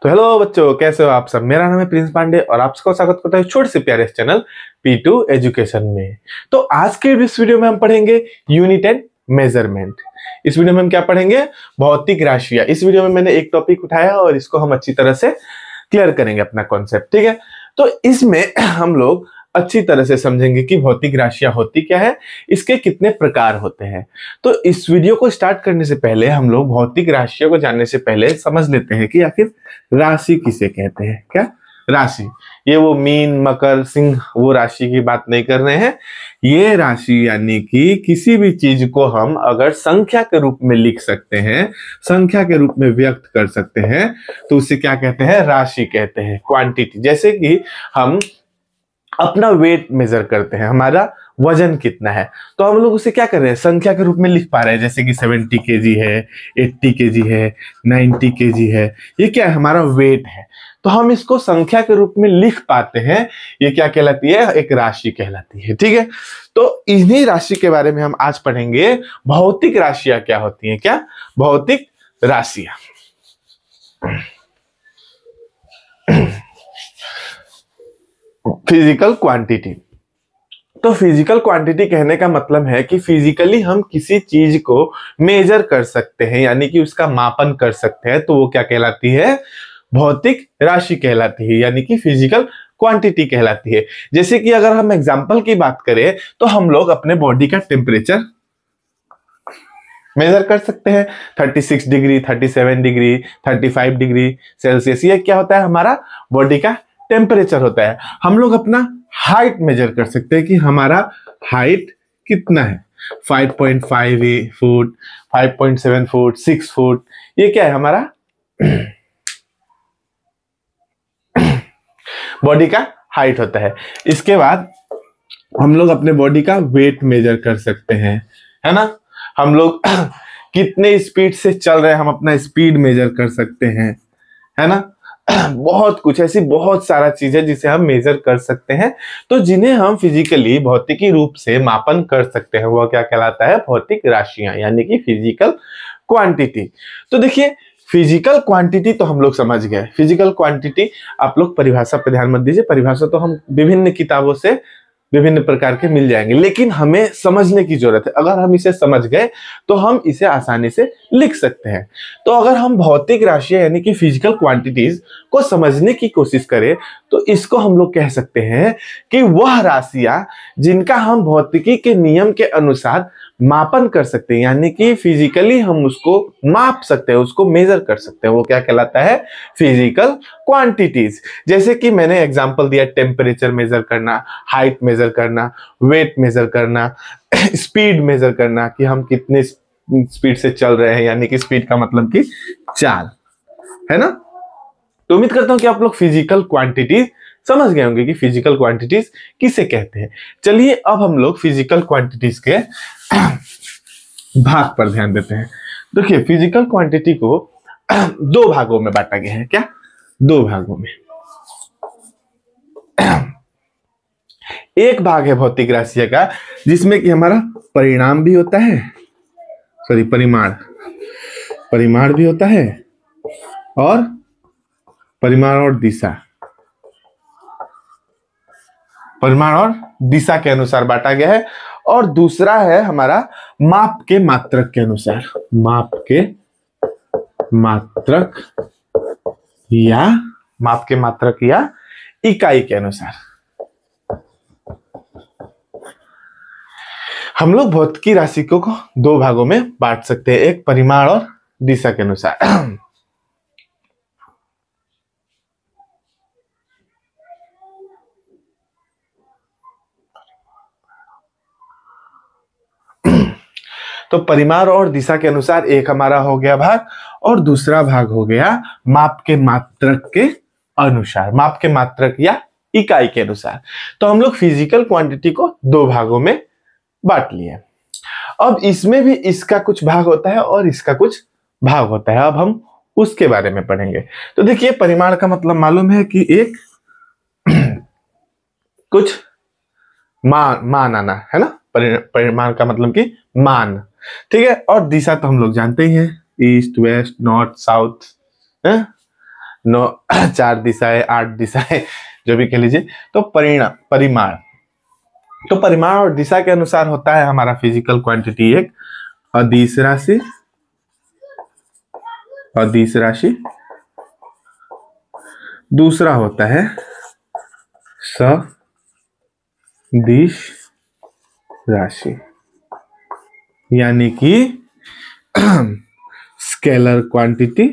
तो हेलो बच्चों, कैसे हो आप सब। मेरा नाम है प्रिंस पांडे और आप सबका स्वागत करता है छोटे से प्यारे चैनल P2 एजुकेशन में। तो आज के इस वीडियो में हम पढ़ेंगे यूनिट एंड मेजरमेंट। इस वीडियो में हम क्या पढ़ेंगे? भौतिक राशियां। इस वीडियो में मैंने एक टॉपिक उठाया और इसको हम अच्छी तरह से क्लियर करेंगे अपना कॉन्सेप्ट, ठीक है। तो इसमें हम लोग अच्छी तरह से समझेंगे कि भौतिक राशियां होती क्या है, इसके कितने प्रकार होते हैं। तो इस वीडियो को स्टार्ट करने से पहले हम लोग भौतिक राशियों को जानने से पहले समझ लेते हैं कि आखिर राशि किसे कहते हैं। क्या राशि? ये वो मीन, मकर, सिंह वो राशि की बात नहीं कर रहे हैं। ये राशि यानी कि किसी भी चीज को हम अगर संख्या के रूप में लिख सकते हैं, संख्या के रूप में व्यक्त कर सकते हैं, तो उसे क्या कहते हैं? राशि कहते हैं, क्वांटिटी। जैसे कि हम अपना वेट मेजर करते हैं, हमारा वजन कितना है, तो हम लोग उसे क्या कर रहे हैं? संख्या के रूप में लिख पा रहे हैं। जैसे कि 70 केजी है, 80 केजी है, 90 केजी है, ये क्या है? हमारा वेट है। तो हम इसको संख्या के रूप में लिख पाते हैं। ये क्या कहलाती है? एक राशि कहलाती है, ठीक है। तो इन्हीं राशि के बारे में हम आज पढ़ेंगे। भौतिक राशियां क्या होती हैं? क्या भौतिक राशियां? Physical quantity. तो फिजिकल क्वांटिटी कहने का मतलब है कि फिजिकली हम किसी चीज को मेजर कर सकते हैं, यानी कि उसका मापन कर सकते हैं, तो वो क्या कहलाती है? भौतिक राशि कहलाती है, यानी कि फिजिकल क्वांटिटी कहलाती है। जैसे कि अगर हम एग्जांपल की बात करें तो हम लोग अपने बॉडी का टेम्परेचर मेजर कर सकते हैं। 36 डिग्री, 37 डिग्री, 35 डिग्री सेल्सियस, ये क्या होता है? हमारा बॉडी का टेम्परेचर होता है। हम लोग अपना हाइट मेजर कर सकते हैं कि हमारा हाइट कितना है। 5.5 फुट, 5.7 फुट, 6 फुट, ये क्या है? हमारा बॉडी का हाइट होता है। इसके बाद हम लोग अपने बॉडी का वेट मेजर कर सकते हैं, है ना। हम लोग कितने स्पीड से चल रहे हैं, हम अपना स्पीड मेजर कर सकते हैं, है ना। बहुत कुछ ऐसी बहुत सारा चीज है जिसे हम मेजर कर सकते हैं। तो जिन्हें हम फिजिकली भौतिकी रूप से मापन कर सकते हैं, वो क्या कहलाता है? भौतिक राशियां, यानी कि फिजिकल क्वांटिटी। तो देखिए, फिजिकल क्वांटिटी तो हम लोग समझ गए। फिजिकल क्वांटिटी आप लोग परिभाषा पर ध्यान मत दीजिए, परिभाषा तो हम विभिन्न किताबों से विभिन्न प्रकार के मिल जाएंगे, लेकिन हमें समझने की जरूरत है। अगर हम इसे समझ गए तो हम इसे आसानी से लिख सकते हैं। तो अगर हम भौतिक राशियां यानी कि फिजिकल क्वांटिटीज को समझने की कोशिश करें तो इसको हम लोग कह सकते हैं कि वह राशियां जिनका हम भौतिकी के नियम के अनुसार मापन कर सकते हैं, यानी कि फिजिकली हम उसको माप सकते हैं, उसको मेजर कर सकते हैं, वो क्या कहलाता है? Physical quantities. जैसे कि मैंने एग्जांपल दिया, टेम्परेचर मेजर करना, हाइट मेजर करना, वेट मेजर करना, स्पीड मेजर करना कि हम कितने स्पीड से चल रहे हैं, यानी कि स्पीड का मतलब कि चाल, है ना। तो उम्मीद करता हूं कि आप लोग फिजिकल क्वांटिटीज समझ गए होंगे कि फिजिकल क्वांटिटीज किसे कहते हैं। चलिए अब हम लोग फिजिकल क्वांटिटीज के भाग पर ध्यान देते हैं। देखिए, फिजिकल क्वांटिटी को दो भागों में बांटा गया है। क्या? दो भागों में। एक भाग है भौतिक राशियां का जिसमें कि हमारा परिणाम भी होता है, सॉरी परिमाण भी होता है, और परिमाण और दिशा, परिमाण और दिशा के अनुसार बांटा गया है। और दूसरा है हमारा माप के मात्रक के अनुसार, माप के मात्रक या इकाई के अनुसार। हम लोग भौतिकी राशि को दो भागों में बांट सकते हैं, एक परिमाण और दिशा के अनुसार। तो परिमाण और दिशा के अनुसार एक हमारा हो गया भाग, और दूसरा भाग हो गया माप के मात्रक के अनुसार, माप के मात्रक या इकाई के अनुसार। तो हम लोग फिजिकल क्वांटिटी को दो भागों में बांट लिए। अब इसमें भी इसका कुछ भाग होता है और इसका कुछ भाग होता है। अब हम उसके बारे में पढ़ेंगे। तो देखिए, परिमाण का मतलब मालूम है कि एक कुछ मान आना, है ना। परिमाण का मतलब कि मान, ठीक है। और दिशा तो हम लोग जानते ही हैं, ईस्ट, वेस्ट, नॉर्थ, साउथ, है। 9 4 दिशाएं, 8 दिशाएं, जो भी कह लीजिए। तो परिमाण, तो परिमाण और दिशा के अनुसार होता है हमारा फिजिकल क्वांटिटी एक अदिश राशि, अदिश राशि, दूसरा होता है सदिश राशि, यानी कि स्केलर क्वांटिटी,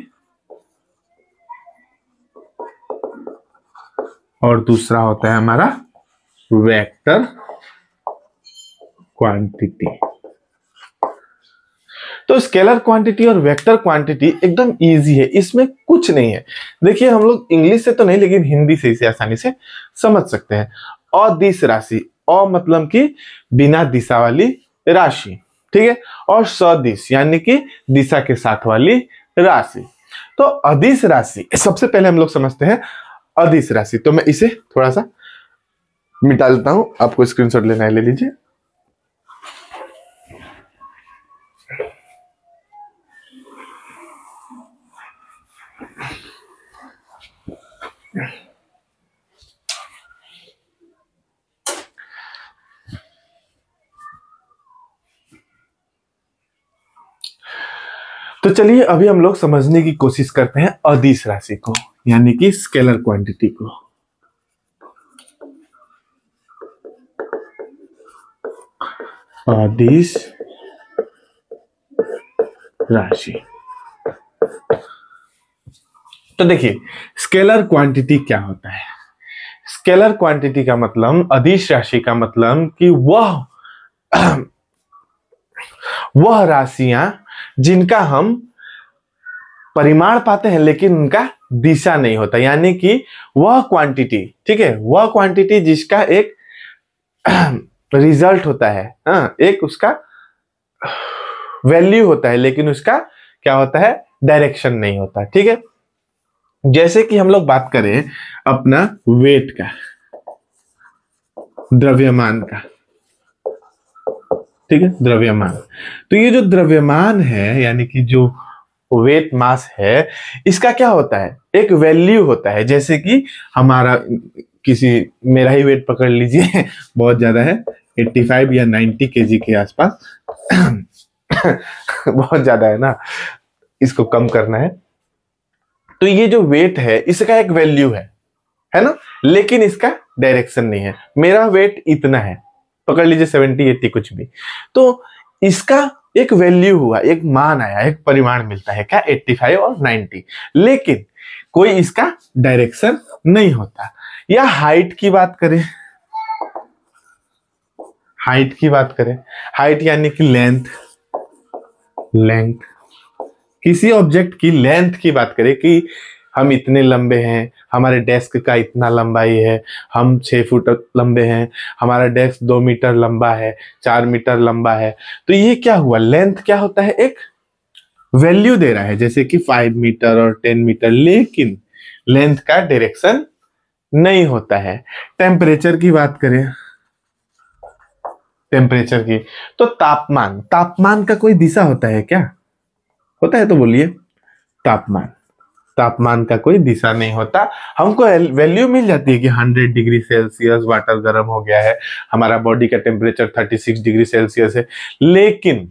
और दूसरा होता है हमारा वेक्टर क्वांटिटी। तो स्केलर क्वांटिटी और वेक्टर क्वांटिटी एकदम इजी है, इसमें कुछ नहीं है। देखिए हम लोग इंग्लिश से तो नहीं लेकिन हिंदी से इसे आसानी से समझ सकते हैं। अदिश राशि, अ मतलब कि बिना दिशा वाली राशि, ठीक है, और सदिश यानी कि दिशा के साथ वाली राशि। तो अदिश राशि सबसे पहले हम लोग समझते हैं अदिश राशि। तो मैं इसे थोड़ा सा मिटा लेता हूं, आपको स्क्रीनशॉट लेना है ले लीजिए। तो चलिए अभी हम लोग समझने की कोशिश करते हैं अदिश राशि को, यानी कि स्केलर क्वांटिटी को। अदिश राशि, तो देखिए स्केलर क्वांटिटी क्या होता है। स्केलर क्वांटिटी का मतलब, अदिश राशि का मतलब कि वह राशियां जिनका हम परिमाण पाते हैं लेकिन उनका दिशा नहीं होता, यानी कि वह क्वांटिटी, ठीक है, वह क्वांटिटी जिसका एक रिजल्ट होता है, एक उसका वैल्यू होता है लेकिन उसका क्या होता है, डायरेक्शन नहीं होता, ठीक है। जैसे कि हम लोग बात करें अपना वेट का, द्रव्यमान का, ठीक है, द्रव्यमान। तो ये जो द्रव्यमान है यानी कि जो वेट मास है, इसका क्या होता है, एक वैल्यू होता है। जैसे कि हमारा मेरा ही वेट पकड़ लीजिए बहुत ज्यादा है, 85 या 90 केजी के आसपास बहुत ज्यादा है ना, इसको कम करना है। तो ये जो वेट है इसका एक वैल्यू है ना, लेकिन इसका डायरेक्शन नहीं है। मेरा वेट इतना है, पकड़ लीजिए 70 80 कुछ भी, तो इसका एक वैल्यू हुआ, एक मान आया, एक परिमाण मिलता है क्या, 85 और 90, लेकिन कोई इसका डायरेक्शन नहीं होता। या हाइट की बात करें, हाइट यानी कि लेंथ, किसी ऑब्जेक्ट की लेंथ की बात करें कि हम इतने लंबे हैं, हमारे डेस्क का इतना लंबाई है, हम 6 फुट लंबे हैं, हमारा डेस्क 2 मीटर लंबा है, 4 मीटर लंबा है। तो ये क्या हुआ, लेंथ क्या होता है, एक वैल्यू दे रहा है, जैसे कि 5 मीटर और 10 मीटर, लेकिन लेंथ का डायरेक्शन नहीं होता है। टेम्परेचर की बात करें, टेम्परेचर की, तो तापमान का कोई दिशा होता है क्या, होता है तो बोलिए। तापमान का कोई दिशा नहीं होता। हमको वैल्यू मिल जाती है कि 100 डिग्री सेल्सियस वाटर गर्म हो गया है, हमारा बॉडी का टेम्परेचर 36 डिग्री सेल्सियस है, लेकिन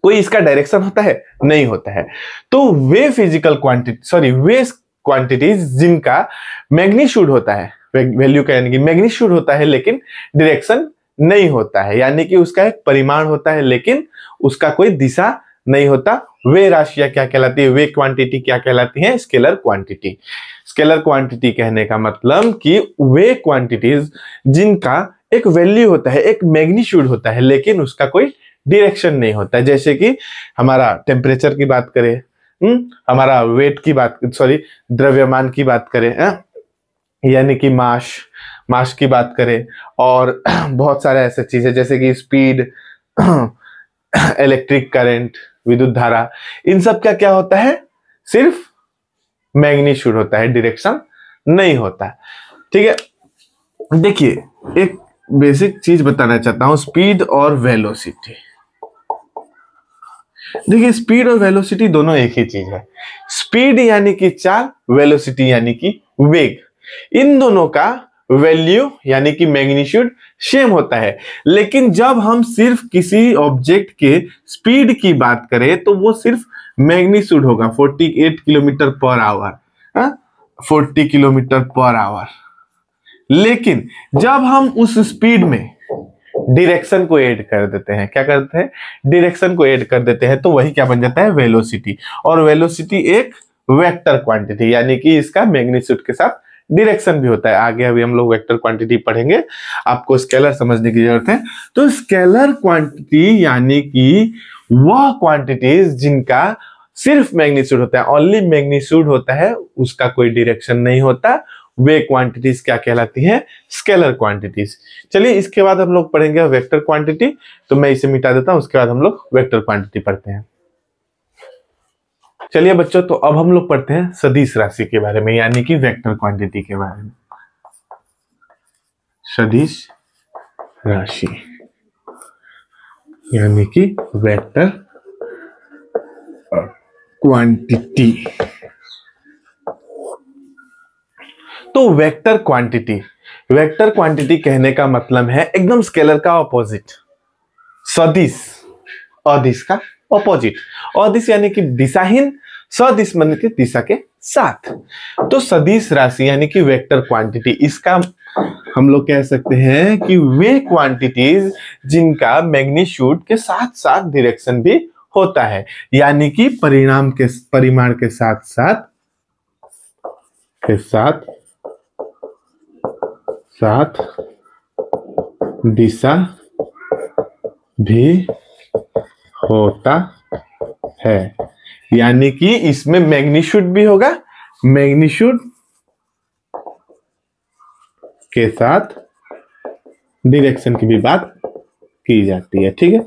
कोई इसका डायरेक्शन होता है, नहीं होता है। तो वे फिजिकल क्वांटिटी, वे क्वांटिटीज जिनका मैग्नीट्यूड होता है, वैल्यू का यानी कि मैग्नीट्यूड होता है लेकिन डायरेक्शन नहीं होता है, यानी कि उसका एक परिमाण होता है लेकिन उसका कोई दिशा नहीं होता, वे राशियां क्या कहलाती है, वे क्वांटिटी क्या कहलाती हैं, स्केलर क्वांटिटी। स्केलर क्वांटिटी कहने का मतलब कि वे क्वांटिटीज जिनका एक वैल्यू होता है, एक मैग्नीट्यूड होता है, लेकिन उसका कोई डायरेक्शन नहीं होता है। जैसे कि हमारा टेम्परेचर की बात करें, हमारा वेट की बात, द्रव्यमान की बात करें, यानी कि मास की बात करें, और बहुत सारे ऐसे चीजें जैसे कि स्पीड, इलेक्ट्रिक करंट, विद्युत धारा, इन सब का क्या होता है, सिर्फ मैग्नीट्यूड होता है, डायरेक्शन नहीं होता। ठीक है, देखिए एक बेसिक चीज बताना चाहता हूं, स्पीड और वेलोसिटी। देखिए स्पीड और वेलोसिटी दोनों एक ही चीज है। स्पीड यानी कि चाल, वेलोसिटी यानी कि वेग, इन दोनों का वैल्यू यानी कि मैग्नीट्यूड सेम होता है। लेकिन जब हम सिर्फ किसी ऑब्जेक्ट के स्पीड की बात करें तो वो सिर्फ मैग्नीट्यूड होगा 48 kilometre per hour, 40 kilometre per hour. लेकिन जब हम उस स्पीड में डायरेक्शन को ऐड कर देते हैं, क्या करते हैं, डायरेक्शन को ऐड कर देते हैं, तो वही क्या बन जाता है, वेलोसिटी। और वेलोसिटी एक वेक्टर क्वांटिटी, यानी कि इसका मैग्नीट्यूड के साथ डायरेक्शन भी होता है। आगे अभी हम लोग वेक्टर क्वांटिटी पढ़ेंगे, आपको स्केलर समझने की जरूरत है। तो स्केलर क्वांटिटी यानी कि वह क्वांटिटीज जिनका सिर्फ मैग्नीट्यूड होता है, ओनली मैग्नीट्यूड होता है, उसका कोई डायरेक्शन नहीं होता, वे क्वांटिटीज क्या कहलाती हैं, स्केलर क्वांटिटीज। चलिए इसके बाद हम लोग पढ़ेंगे वेक्टर क्वांटिटी, तो मैं इसे मिटा देता हूं, उसके बाद हम लोग वेक्टर क्वांटिटी पढ़ते हैं। चलिए बच्चों, तो अब हम लोग पढ़ते हैं सदिश राशि के बारे में, यानी कि वेक्टर क्वांटिटी के बारे में। सदिश राशि यानी कि वेक्टर क्वांटिटी। तो वेक्टर क्वांटिटी कहने का मतलब है एकदम स्केलर का ऑपोजिट, सदिश, अदिश का ऑपोजिट। अदिश यानी कि दिशाहीन, सदिश माने कि दिशा के साथ। तो सदिश राशि यानी कि वेक्टर क्वांटिटी, इसका हम लोग कह सकते हैं कि वे क्वांटिटीज जिनका मैग्नीट्यूड के साथ साथ डायरेक्शन भी होता है, यानी कि परिमाण के साथ साथ दिशा भी होता है, यानी कि इसमें मैग्नीट्यूड भी होगा, मैग्नीट्यूड के साथ डायरेक्शन की भी बात की जाती है। ठीक है,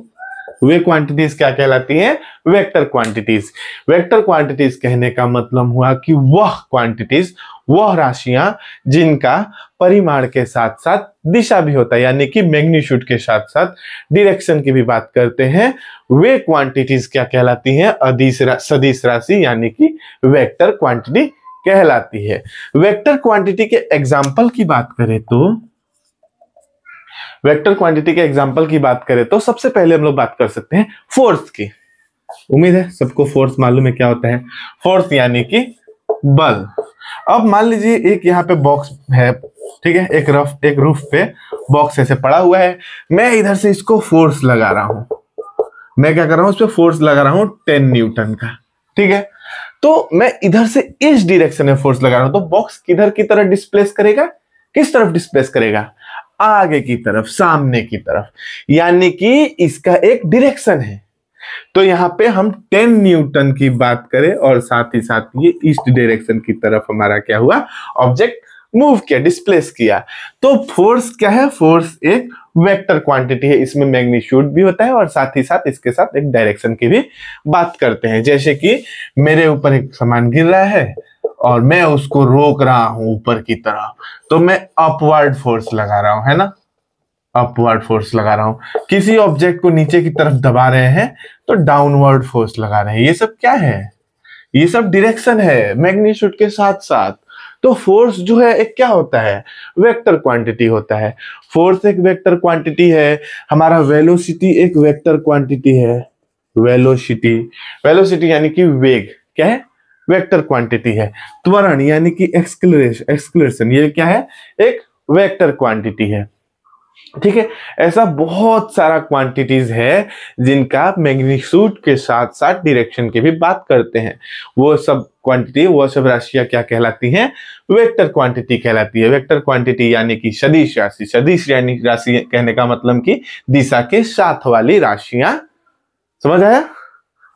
वे क्वांटिटीज क्या कहलाती हैं, वेक्टर क्वांटिटीज। वेक्टर क्वांटिटीज कहने का मतलब हुआ कि वह क्वांटिटीज, वह राशियां जिनका परिमाण के साथ साथ दिशा भी होता है, यानी कि मैग्नीट्यूड के साथ साथ डायरेक्शन की भी बात करते हैं, वे क्वांटिटीज क्या कहलाती हैं, सदिश राशि यानी कि वेक्टर क्वांटिटी कहलाती है। वेक्टर क्वांटिटी के एग्जाम्पल की बात करें तो सबसे पहले हम लोग बात कर सकते हैं फोर्स की। उम्मीद है सबको फोर्स मालूम है क्या होता है। फोर्स यानी कि बल। अब मान लीजिए एक यहाँ पे बॉक्स है, ठीक है, एक रूफ पे बॉक्स ऐसे पड़ा हुआ है, मैं इधर से इसको फोर्स लगा रहा हूं, मैं क्या कर रहा हूं, उस पर फोर्स लगा रहा हूं 10 न्यूटन का। ठीक है, तो मैं इधर से इस डायरेक्शन में फोर्स लगा रहा हूं, तो बॉक्स किधर की तरफ डिस्प्लेस करेगा, किस तरफ डिस्प्लेस करेगा, आगे की तरफ, सामने की तरफ, यानी कि इसका एक डायरेक्शन है। तो यहां पे हम 10 न्यूटन की बात करें और साथ ही साथ ये ईस्ट डायरेक्शन की तरफ हमारा क्या हुआ, ऑब्जेक्ट मूव किया, डिस्प्लेस किया। तो फोर्स क्या है, फोर्स एक वेक्टर क्वांटिटी है, इसमें मैग्नीट्यूड भी होता है और साथ ही साथ इसके साथ एक डायरेक्शन की भी बात करते हैं। जैसे कि मेरे ऊपर एक सामान गिर रहा है और मैं उसको रोक रहा हूं ऊपर की तरफ, तो मैं अपवर्ड फोर्स लगा रहा हूं, है ना, अपवर्ड फोर्स लगा रहा हूं। किसी ऑब्जेक्ट को नीचे की तरफ दबा रहे हैं तो डाउनवर्ड फोर्स लगा रहे हैं। ये सब क्या है, ये सब डायरेक्शन है मैग्नीट्यूड के साथ साथ। तो फोर्स जो है एक क्या होता है, वेक्टर क्वांटिटी होता है। फोर्स एक वेक्टर क्वांटिटी है। हमारा वेलोसिटी एक वेक्टर क्वांटिटी है। वेलोसिटी यानी कि वेग क्या है, वेक्टर क्वांटिटी है। त्वरण यानी कि एक्सक्लेरेशन, ये क्या है, एक वेक्टर क्वांटिटी है। ठीक है, ऐसा बहुत सारा क्वांटिटीज है जिनका मैग्नीट्यूड के साथ साथ डायरेक्शन की भी बात करते हैं। वो सब क्वांटिटी, वो सब राशियां क्या कहलाती हैं, वेक्टर क्वांटिटी कहलाती है। वेक्टर क्वांटिटी यानी कि सदिश राशि। सदिश यानी राशि कहने का मतलब कि दिशा के साथ वाली राशियां। समझ आया,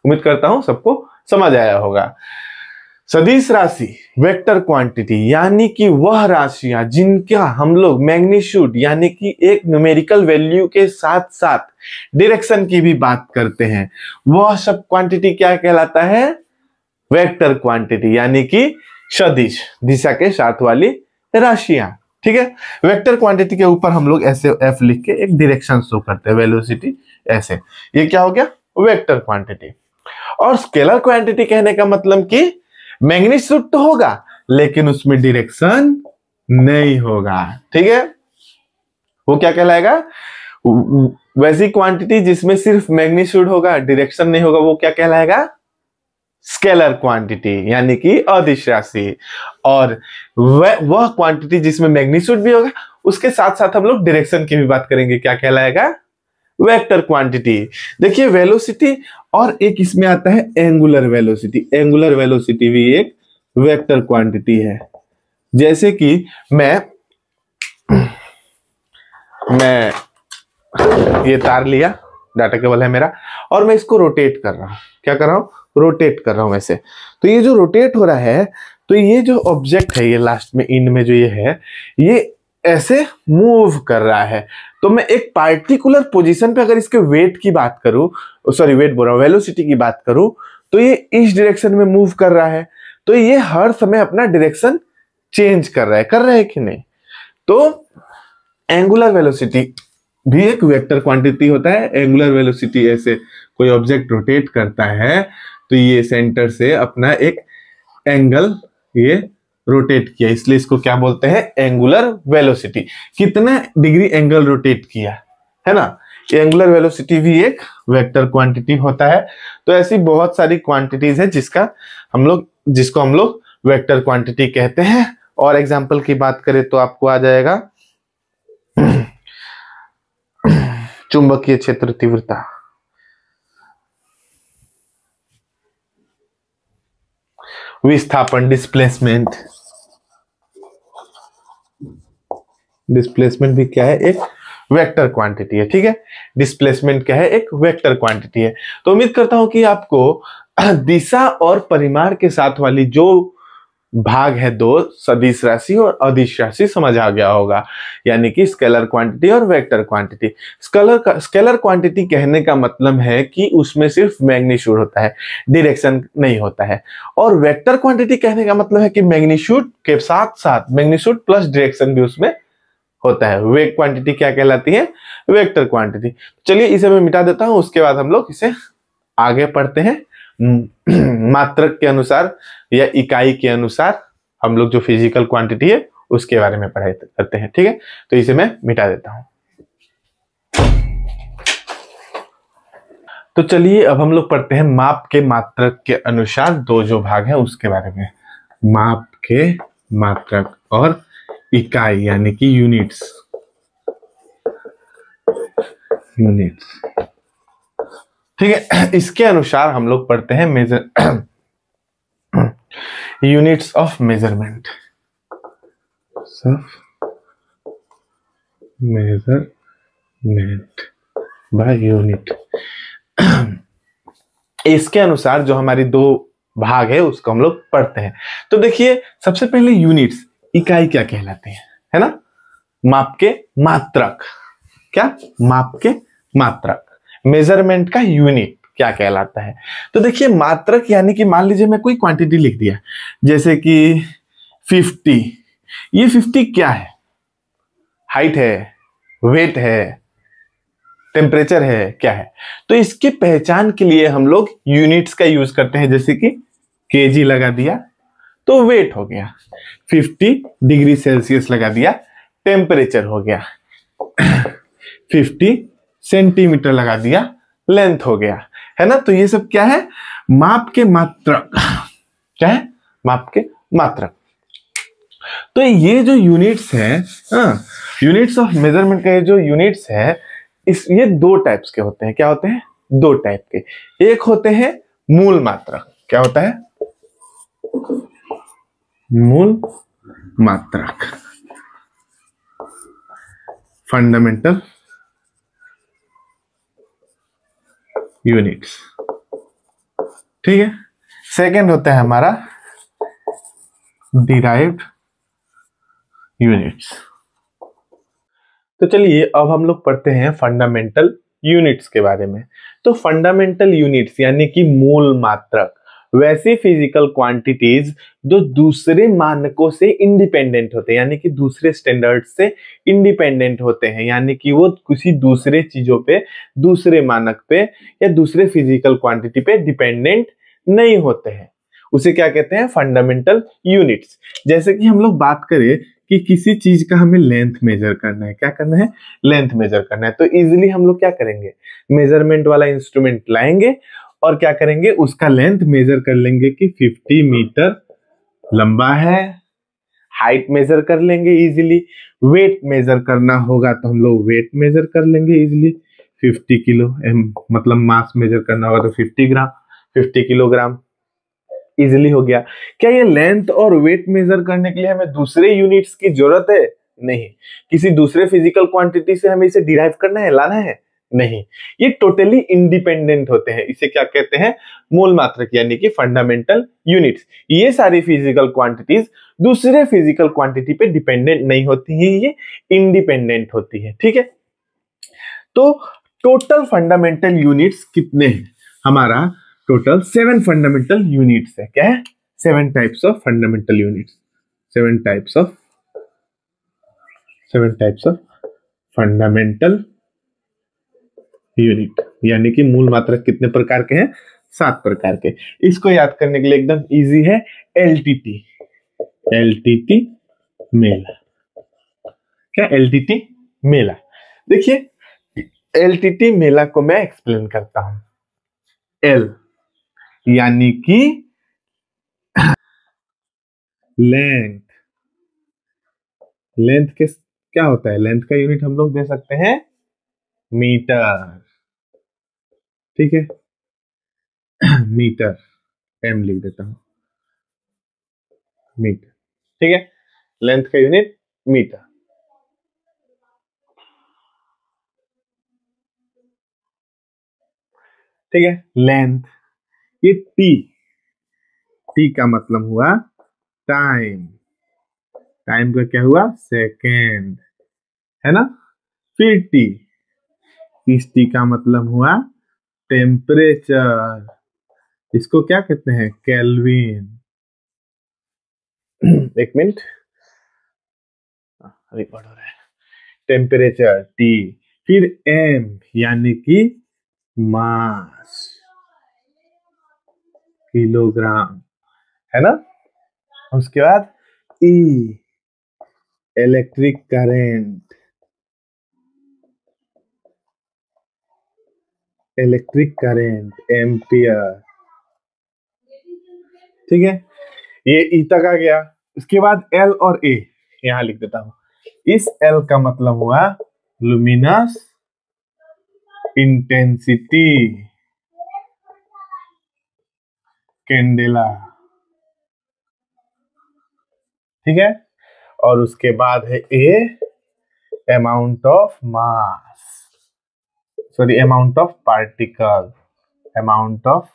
उम्मीद करता हूं सबको समझ आया होगा। सदिश राशि, वेक्टर क्वांटिटी यानी कि वह राशियां जिनका हम लोग मैग्नीट्यूड यानी कि एक न्यूमेरिकल वैल्यू के साथ साथ डायरेक्शन की भी बात करते हैं, वह सब क्वांटिटी क्या कहलाता है, वेक्टर क्वांटिटी यानी कि सदिश, दिशा के साथ वाली राशियां। ठीक है, वेक्टर क्वांटिटी के ऊपर हम लोग ऐसे एफ लिख के एक डायरेक्शन शो करते हैं, वेलोसिटी ऐसे, ये क्या हो गया, वेक्टर क्वांटिटी। और स्केलर क्वांटिटी कहने का मतलब कि मैग्नीट्यूड तो होगा लेकिन उसमें डायरेक्शन नहीं होगा। ठीक है, वो क्या कहलाएगा? वैसी क्वांटिटी जिसमें सिर्फ मैग्नीट्यूड होगा, डायरेक्शन नहीं होगा, वो क्या कहलाएगा? स्केलर क्वांटिटी, यानी कि अदिश राशि। और वह क्वांटिटी जिसमें मैग्नीट्यूड भी होगा, उसके साथ साथ हम लोग डायरेक्शन की भी बात करेंगे, क्या कहलाएगा? Vector quantity. देखिए वेलोसिटी, और एक इसमें आता है एंगुलर वेलोसिटी। एंगुलर वेलोसिटी भी एक वेक्टर क्वांटिटी है। जैसे कि मैं ये तार लिया, डाटा केबल है मेरा, और मैं इसको रोटेट कर रहा हूं। क्या कर रहा हूं? रोटेट कर रहा हूं ऐसे। तो ये जो रोटेट हो रहा है, तो ये जो ऑब्जेक्ट है, ये लास्ट में इंड में जो ये है, ये ऐसे मूव कर रहा है। तो मैं एक पार्टिकुलर पोजीशन पे अगर इसके वेट की बात करूं, सॉरी वेट बोल रहा हूं, वेलोसिटी की बात करूं, तो ये इस डायरेक्शन में मूव कर रहा है। तो ये हर समय अपना डायरेक्शन चेंज कर रहा है कि नहीं? तो एंगुलर वेलोसिटी भी एक वेक्टर क्वांटिटी होता है। एंगुलर वेलोसिटी, ऐसे कोई ऑब्जेक्ट रोटेट करता है तो ये सेंटर से अपना एक एंगल ये रोटेट किया, इसलिए इसको क्या बोलते हैं? Angular velocity. कितना डिग्री एंगल रोटेट किया, है ना? एंगुलर वेलोसिटी भी एक वेक्टर क्वांटिटी होता है। तो ऐसी बहुत सारी क्वांटिटीज है जिसको हम लोग वेक्टर क्वांटिटी कहते हैं। और एग्जांपल की बात करें तो आपको आ जाएगा चुंबकीय क्षेत्र तीव्रता, विस्थापन डिस्प्लेसमेंट। डिस्प्लेसमेंट भी क्या है? एक वेक्टर क्वांटिटी है। ठीक है, डिस्प्लेसमेंट क्या है? एक वेक्टर क्वांटिटी है। तो उम्मीद करता हूं कि आपको दिशा और परिमाण के साथ वाली जो भाग है दो, सदिश राशि और अदिश राशि, समझ आ गया होगा। यानी कि स्केलर क्वांटिटी और वेक्टर क्वांटिटी। स्केलर क्वांटिटी कहने का मतलब है कि उसमें सिर्फ मैग्नीट्यूड होता है, डायरेक्शन नहीं होता है। और वेक्टर क्वांटिटी कहने का मतलब है कि मैग्नीट्यूड के साथ साथ मैग्नीट्यूड प्लस डायरेक्शन भी उसमें होता है। वे क्वांटिटी क्या कहलाती है? Vector quantity. चलिए इसे मैं मिटा देता हूं, उसके बाद हम लोग इसे आगे पढ़ते हैं। मात्रक के अनुसार या इकाई के अनुसार हम लोग जो फिजिकल क्वांटिटी है उसके बारे में पढ़ाई करते हैं। ठीक है, तो इसे मैं मिटा देता हूं। तो चलिए अब हम लोग पढ़ते हैं माप के मात्रक के अनुसार दो जो भाग है उसके बारे में। माप के मात्रक और इकाई यानी कि यूनिट्स। ठीक है, इसके अनुसार हम लोग पढ़ते हैं units of measurement. Measurement by unit. इसके अनुसार जो हमारी दो भाग है उसको हम लोग पढ़ते हैं। तो देखिए सबसे पहले यूनिट्स, इकाई क्या कहलाते हैं, है ना? माप के मात्रक। क्या? माप के मात्रक। मेजरमेंट का यूनिट क्या कहलाता है? तो देखिए मात्रक यानी कि मान लीजिए मैं कोई क्वांटिटी लिख दिया, जैसे कि 50। ये 50 क्या है? हाइट है, वेट है, टेम्परेचर है, क्या है? तो इसकी पहचान के लिए हम लोग यूनिट्स का यूज करते हैं। जैसे कि केजी लगा दिया तो वेट हो गया, 50 डिग्री सेल्सियस लगा दिया, टेम्परेचर हो गया, 50 सेंटीमीटर लगा दिया, लेंथ हो गया, है ना? तो ये सब क्या है? माप के मात्रक। क्या है? माप के मात्रक। तो ये जो यूनिट्स है, यूनिट्स ऑफ मेजरमेंट का ये जो यूनिट्स है, ये दो टाइप्स के होते हैं। क्या होते हैं? दो टाइप के। एक होते हैं मूल मात्रक। क्या होता है? मूल मात्रक, फंडामेंटल यूनिट्स। ठीक है, सेकंड होता है हमारा डिराइव्ड यूनिट्स। तो चलिए अब हम लोग पढ़ते हैं फंडामेंटल यूनिट्स के बारे में। तो फंडामेंटल यूनिट्स यानी कि मूल मात्रक वैसी फिजिकल क्वांटिटीज जो दूसरे मानकों से इंडिपेंडेंट होते हैं, यानी कि दूसरे स्टैंडर्ड से इंडिपेंडेंट होते हैं, यानी कि वो किसी दूसरे चीजों पे, दूसरे मानक पे या दूसरे फिजिकल क्वांटिटी पे डिपेंडेंट नहीं होते हैं, उसे क्या कहते हैं? Fundamental units. जैसे कि हम लोग बात करें कि किसी चीज का हमें लेंथ मेजर करना है, क्या करना है? लेंथ मेजर करना है, तो इजीली हम लोग क्या करेंगे? मेजरमेंट वाला इंस्ट्रूमेंट लाएंगे और क्या करेंगे? उसका लेंथ मेजर कर लेंगे कि 50 मीटर लंबा है, हाइट मेजर कर लेंगे इजीली। वेट मेजर करना होगा तो हम लोग वेट मेजर कर लेंगे इजीली, 50 किलो, मतलब मास मेजर करना होगा तो 50 ग्राम, 50 किलोग्राम, इजीली हो गया। क्या ये लेंथ और वेट मेजर करने के लिए हमें दूसरे यूनिट्स की जरूरत है? नहीं। किसी दूसरे फिजिकल क्वांटिटी से हमें इसे डिराइव करना है, लाना है? नहीं। ये टोटली इंडिपेंडेंट होते हैं। इसे क्या कहते हैं? मूल मात्रक, यानी कि फंडामेंटल यूनिट्स। ये सारी फिजिकल क्वांटिटीज दूसरे फिजिकल क्वांटिटी पे डिपेंडेंट नहीं होती है, ये इंडिपेंडेंट होती है। ठीक है, तो टोटल फंडामेंटल यूनिट्स कितने हैं? हमारा टोटल 7 फंडामेंटल यूनिट्स है। क्या है? 7 types of fundamental units, 7 types of fundamental unit, यानी कि मूल मात्रक कितने प्रकार के हैं? 7 प्रकार के। इसको याद करने के लिए एकदम इजी है, एलटीटी, एलटीटी मेला। क्या? एलटीटी मेला। देखिए, एलटीटी मेला को मैं एक्सप्लेन करता हूं। एल यानी कि लेंथ, लेंथ के क्या होता है? लेंथ का यूनिट हम लोग दे सकते हैं मीटर। ठीक है, मीटर, एम लिख देता हूं, मीटर। ठीक है, लेंथ का यूनिट मीटर। ठीक है, लेंथ, ये टी, टी का मतलब हुआ टाइम, टाइम का क्या हुआ? सेकेंड, है ना? फिर टी, इस टी का मतलब हुआ टेम्परेचर, इसको क्या कहते हैं? केल्विन। एक मिनट, रिकॉर्ड हो रहा है। टेम्परेचर टी, फिर एम यानी कि मास, किलोग्राम, है ना? उसके बाद E, electric current, electric current, ampere. ठीक है, ये ई तक आ गया। इसके बाद एल और ए यहां लिख देता हूं। इस एल का मतलब हुआ लुमिनस इंटेंसिटी, कैंडेला। ठीक है, और उसके बाद है a, amount of mass, sorry amount of particle, amount of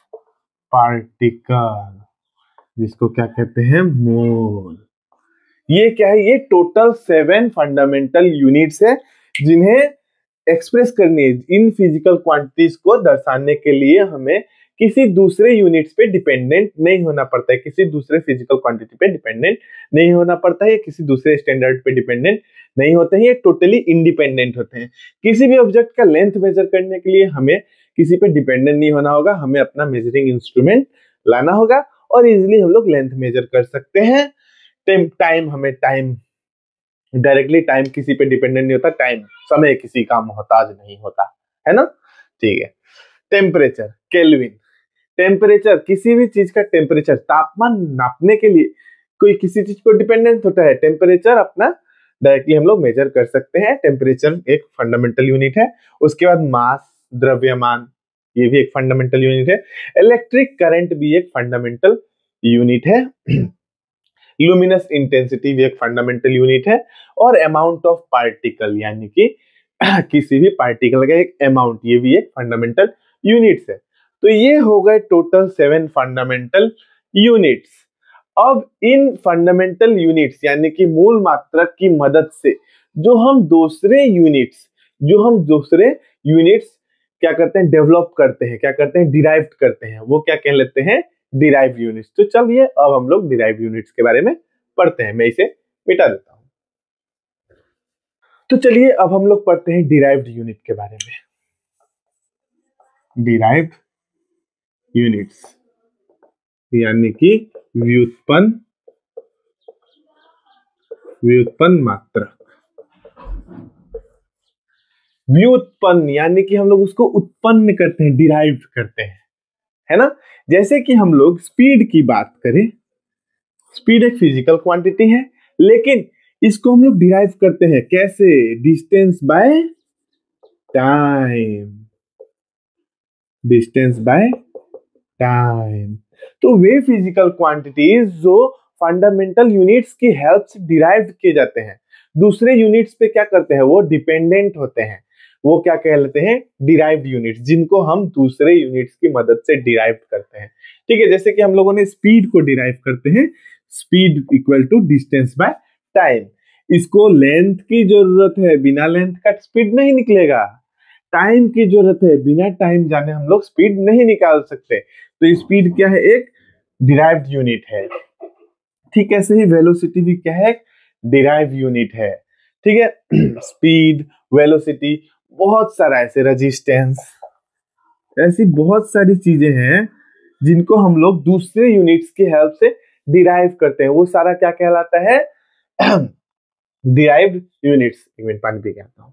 particle, जिसको क्या कहते हैं? मोल। ये क्या है? ये टोटल 7 फंडामेंटल यूनिट्स है जिन्हें एक्सप्रेस करनी है। इन फिजिकल क्वांटिटीज को दर्शाने के लिए हमें किसी दूसरे यूनिट्स पे डिपेंडेंट नहीं होना पड़ता है, किसी दूसरे फिजिकल क्वांटिटी पे डिपेंडेंट नहीं होना पड़ता है, किसी दूसरे स्टैंडर्ड पे डिपेंडेंट नहीं होते हैं, ये टोटली इंडिपेंडेंट होते हैं। किसी भी ऑब्जेक्ट का लेंथ मेजर करने के लिए हमें किसी पे डिपेंडेंट नहीं होना होगा, हमें अपना मेजरिंग इंस्ट्रूमेंट लाना होगा और इजिली हम लोग लेंथ मेजर कर सकते हैं। टाइम, हमें टाइम, डायरेक्टली टाइम किसी पे डिपेंडेंट नहीं होता, टाइम समय किसी का मोहताज नहीं होता, है ना? ठीक है, टेम्परेचर, केल्विन, टेम्परेचर, किसी भी चीज का टेम्परेचर, तापमान नापने के लिए कोई किसी चीज पर डिपेंडेंट होता है, टेम्परेचर अपना डायरेक्टली हम लोग मेजर कर सकते हैं। टेम्परेचर एक फंडामेंटल यूनिट है। उसके बाद मास, द्रव्यमान, ये भी एक फंडामेंटल यूनिट है। इलेक्ट्रिक करंट भी एक फंडामेंटल यूनिट है। लुमिनस इंटेंसिटी भी एक फंडामेंटल यूनिट है। और अमाउंट ऑफ पार्टिकल, यानी कि किसी भी पार्टिकल का एक अमाउंट, ये भी एक फंडामेंटल यूनिट्स है। तो ये हो गए टोटल 7 फंडामेंटल यूनिट्स। अब इन फंडामेंटल यूनिट्स यानी कि मूल मात्रक की मदद से जो हम दूसरे यूनिट्स क्या करते हैं? डेवलप करते हैं, क्या करते हैं? डिराइव करते हैं। वो क्या कहलाते हैं? Derived units. तो चलिए अब हम लोग डिराइव्ड यूनिट्स के बारे में पढ़ते हैं। मैं इसे मिटा देता हूं। तो चलिए अब हम लोग पढ़ते हैं डिराइव्ड यूनिट के बारे में। डिराइव्ड यूनिट्स यानी कि व्युत्पन्न मात्रक। व्युत्पन्न यानी कि हम लोग उसको उत्पन्न करते हैं, डिराइव करते हैं, है ना। जैसे कि हम लोग स्पीड की बात करें, स्पीड एक फिजिकल क्वांटिटी है, लेकिन इसको हम लोग डिराइव करते हैं कैसे? Distance by time, distance by time. तो वे फिजिकल क्वांटिटीज जो फंडामेंटल यूनिट्स की हेल्प से डिराइव किए जाते हैं, दूसरे यूनिट्स पे क्या करते हैं? वो डिपेंडेंट होते हैं। वो क्या कहलाते हैं? डिराइव्ड यूनिट्स, जिनको हम दूसरे यूनिट्स की मदद से डिराइव करते हैं। ठीक है, जैसे कि हम लोगों ने स्पीड को डिराइव करते हैं, speed equal to distance by time. इसको लेंथ की जरूरत है, बिना लेंथ का स्पीड नहीं निकलेगा। टाइम की जरूरत है, बिना टाइम जाने हम लोग स्पीड नहीं निकाल सकते। तो स्पीड क्या है? एक डिराइव्ड यूनिट है। ठीक है, ऐसे ही वेलोसिटी भी क्या है? डिराइव्ड यूनिट है। ठीक है, स्पीड, वेलोसिटी, बहुत सारा ऐसे, रेजिस्टेंस, ऐसी बहुत सारी चीजें हैं जिनको हम लोग दूसरे यूनिट्स की हेल्प से डिराइव करते हैं। वो सारा क्या कहलाता है? Derived units. एक मिनट पानी पी के आता हूं।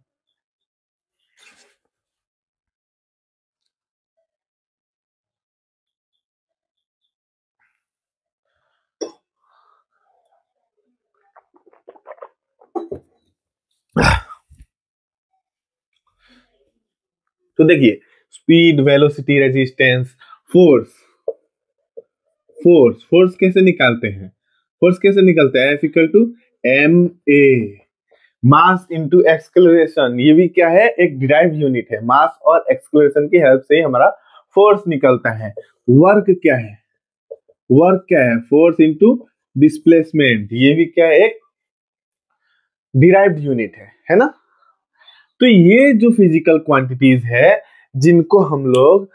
तो देखिए, speed, velocity, resistance, force. Force कैसे निकालते हैं? फोर्स कैसे निकलता है? F equal to ma, mass into acceleration. ये भी क्या है? एक डिराइव्ड यूनिट है। मास और एक्सक्लरेशन की हेल्प से हमारा फोर्स निकलता है। वर्क क्या है? वर्क क्या है? Force into displacement. ये भी क्या है? एक डिराइव्ड यूनिट है ना। तो ये जो फिजिकल क्वांटिटीज है, जिनको हम लोग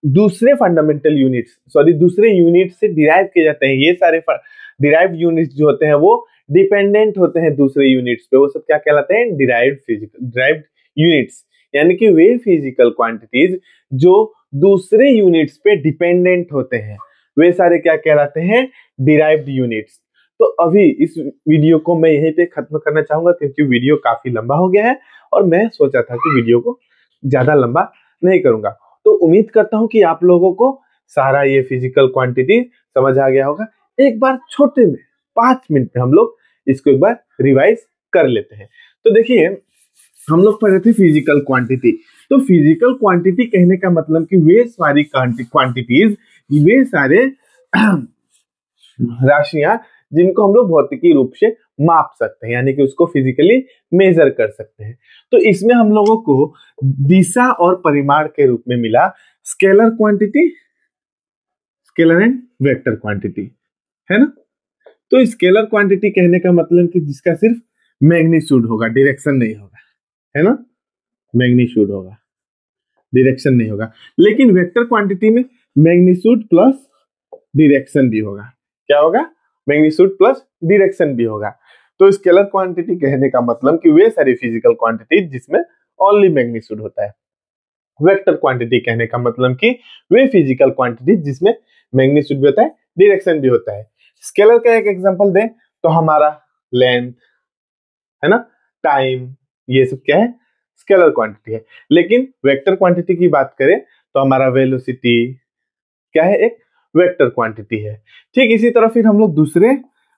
दूसरे फंडामेंटल यूनिट्स, सॉरी दूसरे यूनिट से डिराइव किए जाते हैं, ये सारे डिराइव्ड यूनिट्स जो होते हैं वो डिपेंडेंट होते हैं दूसरे यूनिट्स पे। वो सब क्या कहलाते हैं? Derived units. यानी कि वे फिजिकल क्वांटिटीज जो दूसरे यूनिट्स पे डिपेंडेंट होते हैं, वे सारे क्या कहलाते हैं? Derived units. तो अभी इस वीडियो को मैं यहीं पे खत्म करना चाहूंगा, क्योंकि वीडियो काफी लंबा हो गया है और मैं सोचा था कि वीडियो को ज्यादा लंबा नहीं करूंगा। तो उम्मीद करता हूं कि आप लोगों को सारा ये फिजिकल क्वांटिटी समझ आ गया होगा। एक बार छोटे में 5 मिनट में हम लोग इसको एक बार रिवाइज कर लेते हैं। तो देखिए, हम लोग पढ़ रहे थे फिजिकल क्वांटिटी। तो फिजिकल क्वांटिटी कहने का मतलब कि वे सारी क्वांटिटीज, वे सारे राशियां जिनको हम लोग भौतिकी रूप से माप सकते हैं, यानी कि उसको फिजिकली मेजर कर सकते हैं। तो इसमें हम लोगों को दिशा और परिमाण के रूप में मिला scalar quantity, scalar and vector quantity, है ना। तो स्केलर क्वांटिटी कहने का मतलब कि जिसका सिर्फ मैग्नीट्यूड होगा, डायरेक्शन नहीं होगा, है ना। मैग्नीट्यूड होगा, डायरेक्शन नहीं होगा। लेकिन वेक्टर क्वांटिटी में मैग्नीट्यूड प्लस डायरेक्शन भी होगा। क्या होगा? मैग्नीट्यूड प्लस डायरेक्शन भी होगा। तो स्केलर क्वांटिटी कहने का मतलब कि वे सारी फिजिकल क्वांटिटी जिसमें ओनली मैग्नीट्यूड होता है। वेक्टर क्वांटिटी कहने का मतलब कि वे फिजिकल क्वांटिटी जिसमें मैग्नीट्यूड भी होता है, डायरेक्शन भी होता है। स्केलर का एक एग्जांपल दें तो हमारा लेंथ, है ना, टाइम, ये सब क्या है? स्केलर क्वांटिटी है। लेकिन वेक्टर क्वांटिटी की बात करें तो हमारा वेलोसिटी क्या है? एक वेक्टर क्वांटिटी है। ठीक इसी तरह फिर हम लोग दूसरे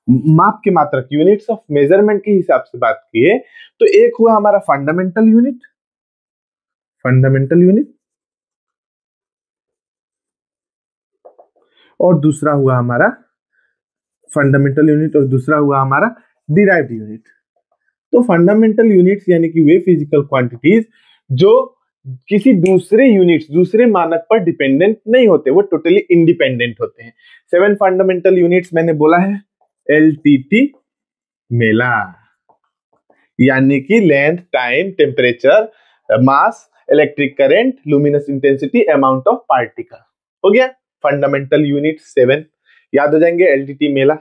माप के मात्रक, यूनिट्स ऑफ मेजरमेंट के हिसाब से बात किए तो एक हुआ हमारा फंडामेंटल यूनिट, और दूसरा हुआ हमारा फंडामेंटल यूनिट, और दूसरा हुआ हमारा डिराइव्ड यूनिट। तो फंडामेंटल यूनिट्स यानी कि वे फिजिकल क्वांटिटीज जो किसी दूसरे यूनिट्स, दूसरे मानक पर डिपेंडेंट नहीं होते, वो टोटली इंडिपेंडेंट होते हैं। 7 फंडामेंटल यूनिट्स मैंने बोला है, LTT मेला, यानी कि length, time, temperature, mass, electric current, luminous intensity, amount of particle. हो गया। फंडामेंटल यूनिट 7 याद हो जाएंगे, एलटीटी मेला।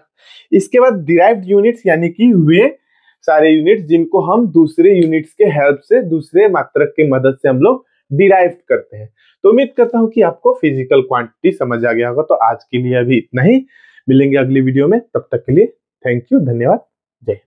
इसके बाद डिराइव्ड यूनिट्स यानी कि वे सारे यूनिट्स जिनको हम दूसरे यूनिट्स के हेल्प से, दूसरे मात्रक की मदद से हम लोग डिराइव करते हैं। तो उम्मीद करता हूं कि आपको फिजिकल क्वांटिटी समझ आ गया होगा। तो आज के लिए अभी इतना ही, मिलेंगे अगली वीडियो में, तब तक के लिए थैंक यू, धन्यवाद, जय हिंद।